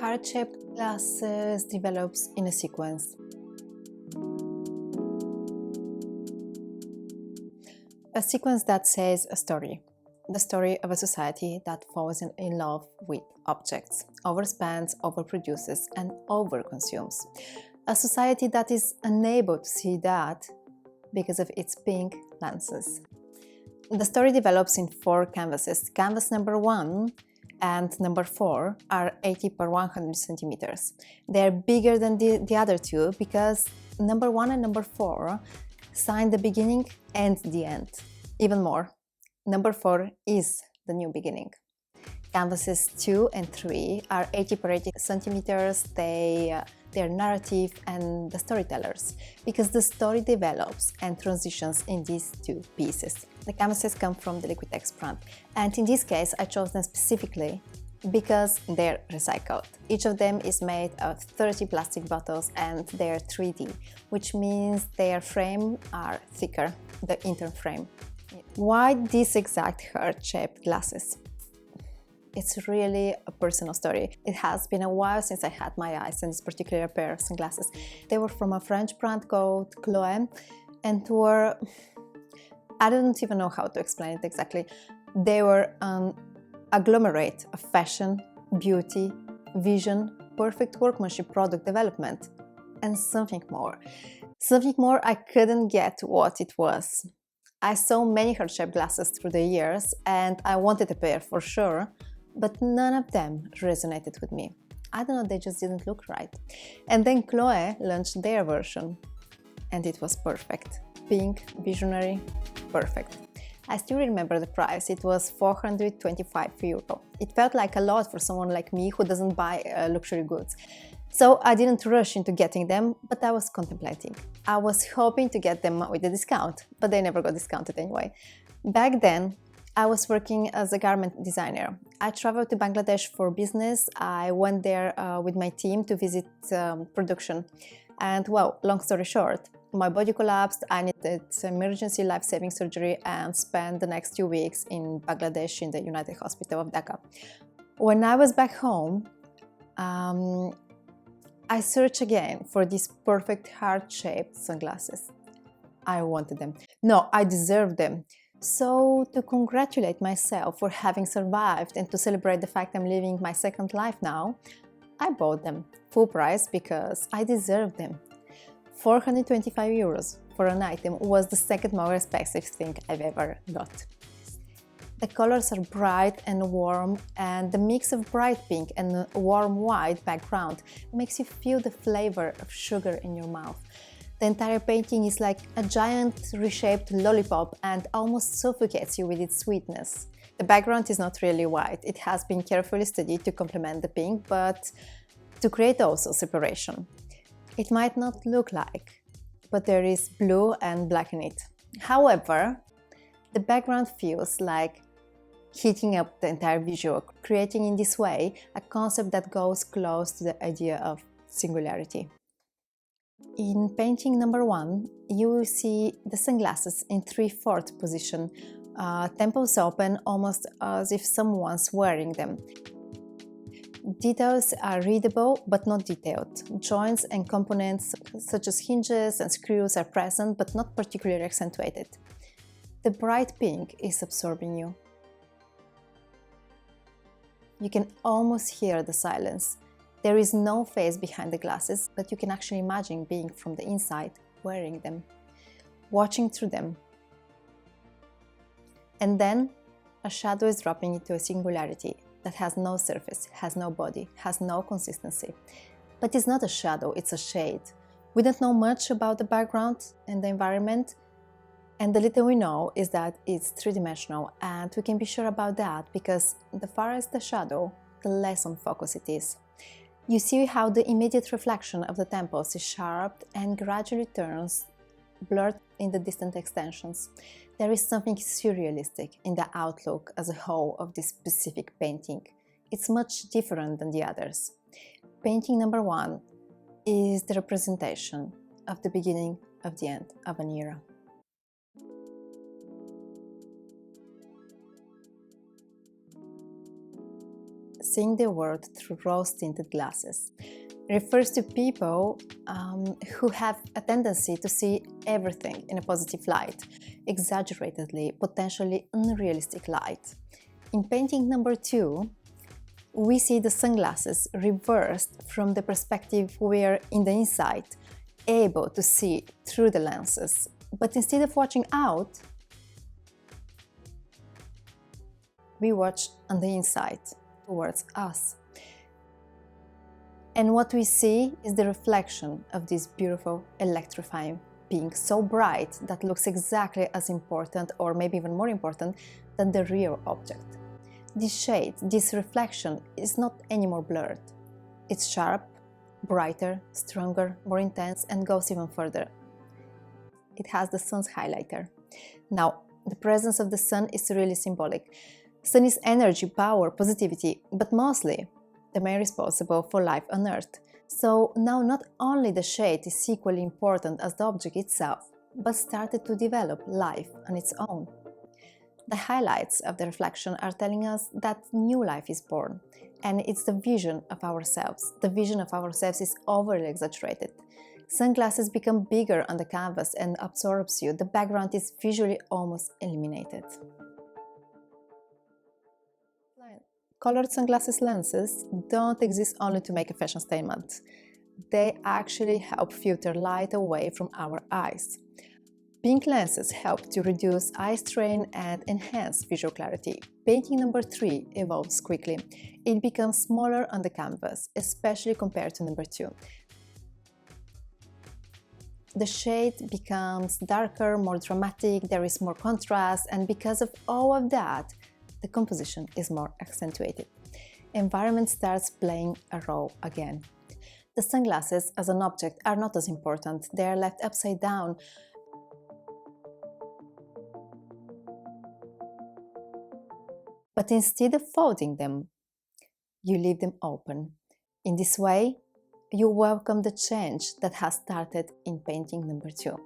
heart-shaped glasses develops in a sequence. A sequence that says a story. The story of a society that falls in love with objects, overspends, overproduces, and overconsumes. A society that is unable to see that because of its pink lenses. The story develops in 4 canvases. Canvas number 1 and number 4 are 80 per 100 centimeters. They are bigger than the other 2 because number 1 and number 4 sign the beginning and the end. Even more, number 4 is the new beginning. Canvases 2 and 3 are 80 per 80 centimeters. They're narrative and the storytellers, because the story develops and transitions in these 2 pieces. The canvases come from the Liquitex brand, and in this case I chose them specifically because they're recycled. Each of them is made of 30 plastic bottles and they're 3D, which means their frame are thicker, the inner frame. Why these exact heart-shaped glasses? It's really a personal story. It has been a while since I had my eyes in this particular pair of sunglasses. They were from a French brand called Chloé and were, I don't even know how to explain it exactly. They were an agglomerate of fashion, beauty, vision, perfect workmanship, product development, and something more. Something more I couldn't get what it was. I saw many heart-shaped glasses through the years and I wanted a pair for sure, but none of them resonated with me. I don't know, they just didn't look right. And then Chloé launched their version and it was perfect. Pink, visionary, perfect. I still remember the price. It was 425 euro. It felt like a lot for someone like me who doesn't buy luxury goods. So I didn't rush into getting them, but I was contemplating. I was hoping to get them with a discount, but they never got discounted anyway. Back then, I was working as a garment designer. I traveled to Bangladesh for business. I went there with my team to visit production. And well, long story short, my body collapsed, I needed emergency life-saving surgery and spent the next 2 weeks in Bangladesh in the United Hospital of Dhaka. When I was back home, I searched again for these perfect heart-shaped sunglasses. I wanted them. No, I deserved them. So, to congratulate myself for having survived and to celebrate the fact I'm living my second life now, I bought them full price because I deserved them. 425 euros for an item was the second most expensive thing I've ever got. The colors are bright and warm, and the mix of bright pink and warm white background makes you feel the flavor of sugar in your mouth. The entire painting is like a giant reshaped lollipop and almost suffocates you with its sweetness. The background is not really white. It has been carefully studied to complement the pink, but to create also separation. It might not look like, but there is blue and black in it. However, the background feels like heating up the entire visual, creating in this way a concept that goes close to the idea of singularity. In painting number 1, you will see the sunglasses in 3/4 position, temples open almost as if someone's wearing them. Details are readable but not detailed. Joints and components such as hinges and screws are present but not particularly accentuated. The bright pink is absorbing you. You can almost hear the silence. There is no face behind the glasses, but you can actually imagine being from the inside, wearing them, watching through them. And then a shadow is dropping into a singularity that has no surface, has no body, has no consistency. But it's not a shadow, it's a shade. We don't know much about the background and the environment, and the little we know is that it's three-dimensional, and we can be sure about that because the farther the shadow, the less on focus it is. You see how the immediate reflection of the temples is sharp and gradually turns blurred in the distant extensions. There is something surrealistic in the outlook as a whole of this specific painting. It's much different than the others. Painting number 1 is the representation of the beginning of the end of an era. seeing the world through rose-tinted glasses. It refers to people who have a tendency to see everything in a positive light, exaggeratedly, potentially unrealistic light. In painting number 2, we see the sunglasses reversed from the perspective where, in the inside, able to see through the lenses. But instead of watching out, we watch on the inside, towards us. And what we see is the reflection of this beautiful, electrifying pink, so bright that looks exactly as important, or maybe even more important, than the real object. This shade, this reflection, is not anymore blurred. It's sharp, brighter, stronger, more intense, and goes even further. It has the sun's highlighter. Now, the presence of the sun is really symbolic. Sun is energy, power, positivity, but mostly the man responsible for life on Earth. So now not only the shade is equally important as the object itself, but started to develop life on its own. The highlights of the reflection are telling us that new life is born, and it's the vision of ourselves. The vision of ourselves is overly exaggerated. Sunglasses become bigger on the canvas and absorbs you. The background is visually almost eliminated. Colored sunglasses lenses don't exist only to make a fashion statement. They actually help filter light away from our eyes. Pink lenses help to reduce eye strain and enhance visual clarity. Painting number 3 evolves quickly. It becomes smaller on the canvas, especially compared to number 2. The shade becomes darker, more dramatic, there is more contrast, and because of all of that, the composition is more accentuated. Environment starts playing a role again. The sunglasses as an object are not as important. They are left upside down. But instead of folding them, you leave them open. In this way, you welcome the change that has started in painting number 2.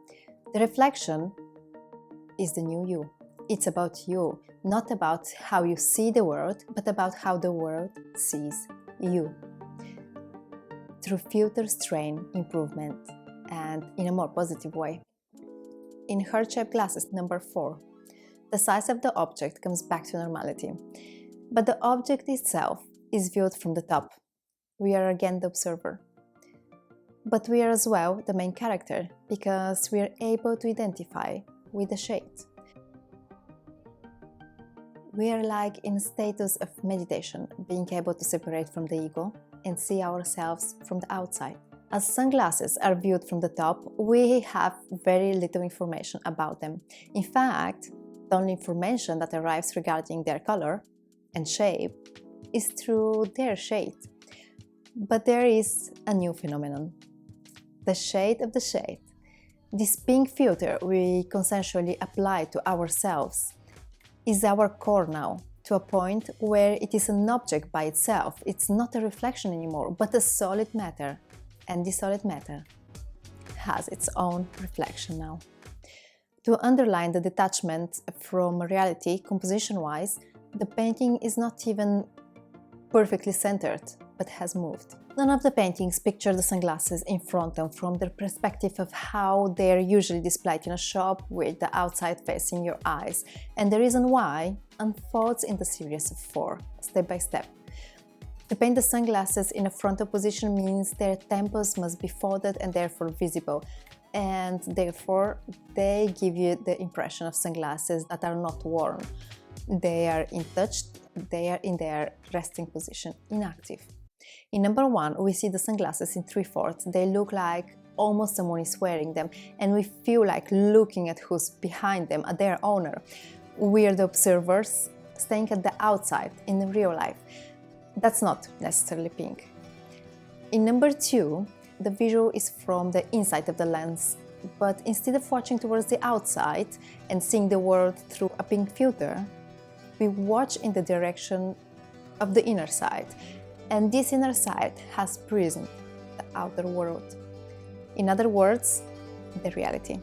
The reflection is the new you. It's about you, not about how you see the world, but about how the world sees you. Through filter strain improvement and in a more positive way. In heart-shaped glasses number 4, the size of the object comes back to normality, but the object itself is viewed from the top. We are again the observer. But we are as well the main character, because we are able to identify with the shade. We are like in a status of meditation, being able to separate from the ego and see ourselves from the outside. As sunglasses are viewed from the top, we have very little information about them. In fact, the only information that arrives regarding their color and shape is through their shade. But there is a new phenomenon. The shade of the shade. This pink filter we consensually apply to ourselves is our core now, to a point where it is an object by itself. It's not a reflection anymore, but a solid matter. And this solid matter has its own reflection now. To underline the detachment from reality, composition-wise, the painting is not even perfectly centered, but has moved. None of the paintings picture the sunglasses in front and from the perspective of how they are usually displayed in a shop with the outside facing your eyes, and the reason why unfolds in the series of 4, step by step. To paint the sunglasses in a frontal position means their temples must be folded and therefore visible, and therefore they give you the impression of sunglasses that are not worn. They are untouched, they are in their resting position, inactive. In number 1, we see the sunglasses in 3/4. They look like almost someone is wearing them, and we feel like looking at who's behind them, at their owner. We are the observers staying at the outside in the real life. That's not necessarily pink. In number 2, the visual is from the inside of the lens, but instead of watching towards the outside and seeing the world through a pink filter, we watch in the direction of the inner side, and this inner side has prismed the outer world. In other words, the reality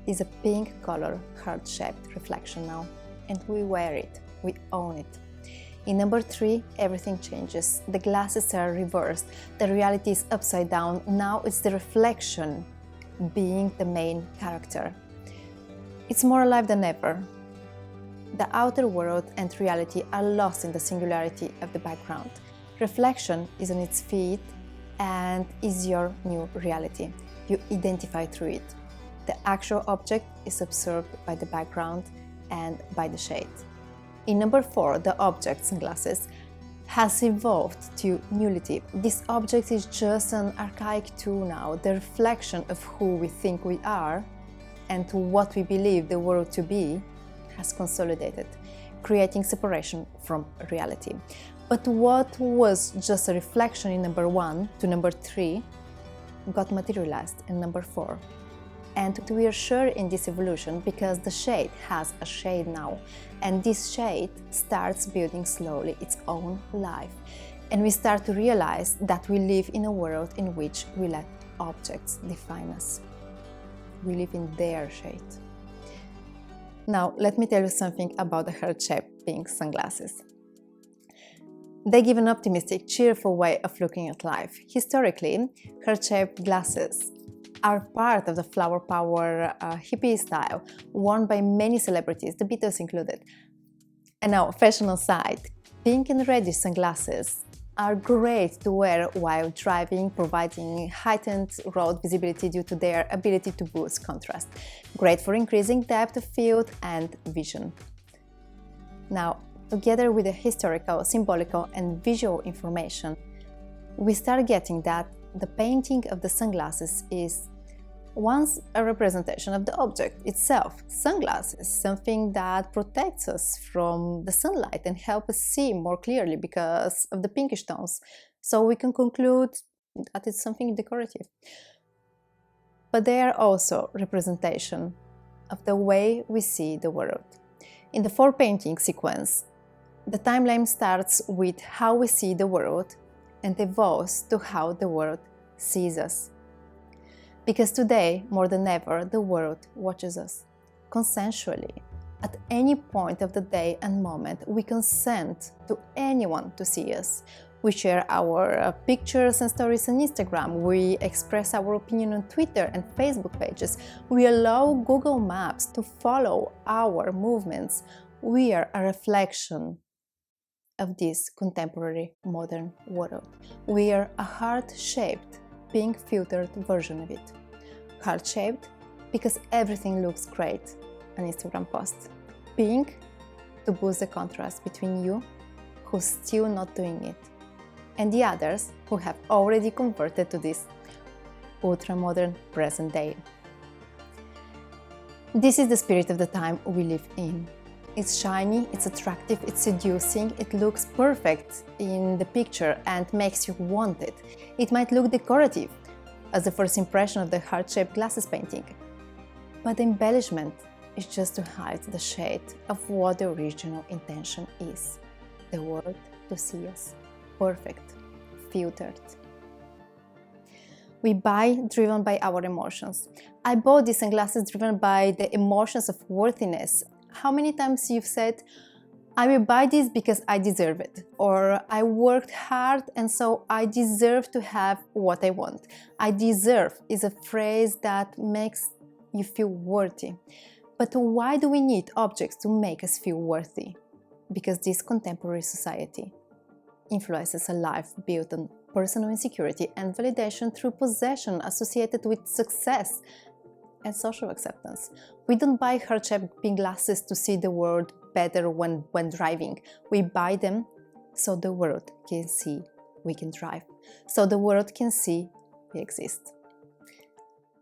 is a pink color, heart-shaped reflection now, and we wear it, we own it. In number 3, everything changes. The glasses are reversed. The reality is upside down. Now it's the reflection being the main character. It's more alive than ever. The outer world and reality are lost in the singularity of the background. Reflection is on its feet and is your new reality. You identify through it. The actual object is observed by the background and by the shade. In number 4, the object, sunglasses, has evolved to nullity. This object is just an archaic tool now, the reflection of who we think we are and to what we believe the world to be has consolidated, creating separation from reality. But what was just a reflection in number 1 to number 3 got materialized in number 4. And we are sure in this evolution because the shade has a shade now, and this shade starts building slowly its own life. And we start to realize that we live in a world in which we let objects define us. We live in their shade. Now, let me tell you something about the heart-shaped pink sunglasses. They give an optimistic, cheerful way of looking at life. Historically, heart-shaped glasses are part of the flower power hippie style, worn by many celebrities, the Beatles included. And now, fashion aside, pink and reddish sunglasses are great to wear while driving, providing heightened road visibility due to their ability to boost contrast. Great for increasing depth of field and vision. Now, together with the historical, symbolical, and visual information, we start getting that the painting of the sunglasses is once a representation of the object itself. Sunglasses, something that protects us from the sunlight and helps us see more clearly because of the pinkish tones. So we can conclude that it's something decorative. But they are also representation of the way we see the world. In the 4-painting sequence, the timeline starts with how we see the world and evolves to how the world sees us. Because today, more than ever, the world watches us consensually. At any point of the day and moment, we consent to anyone to see us. We share our pictures and stories on Instagram. We express our opinion on Twitter and Facebook pages. We allow Google Maps to follow our movements. We are a reflection of this contemporary modern world. We are a heart-shaped, pink-filtered version of it. Heart-shaped because everything looks great on Instagram posts. Pink to boost the contrast between you, who's still not doing it, and the others who have already converted to this ultra-modern present day. This is the spirit of the time we live in. It's shiny, it's attractive, it's seducing, it looks perfect in the picture and makes you want it. It might look decorative as the first impression of the heart-shaped glasses painting, but the embellishment is just to hide the shade of what the original intention is. The world to see us perfect, filtered. We buy driven by our emotions. I bought these sunglasses driven by the emotions of worthiness. How many times you've said, I will buy this because I deserve it, or I worked hard and so I deserve to have what I want. I deserve is a phrase that makes you feel worthy. But why do we need objects to make us feel worthy? Because this contemporary society influences a life built on personal insecurity and validation through possession associated with success and social acceptance. We don't buy heart-shaped pink glasses to see the world better when driving. We buy them so the world can see we can drive, so the world can see we exist.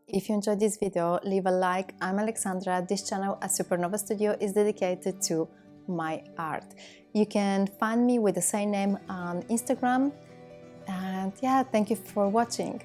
If you enjoyed this video, leave a like. I'm Alexandra. This channel at Supernova Studio is dedicated to my art. You can find me with the same name on Instagram. And yeah, thank you for watching.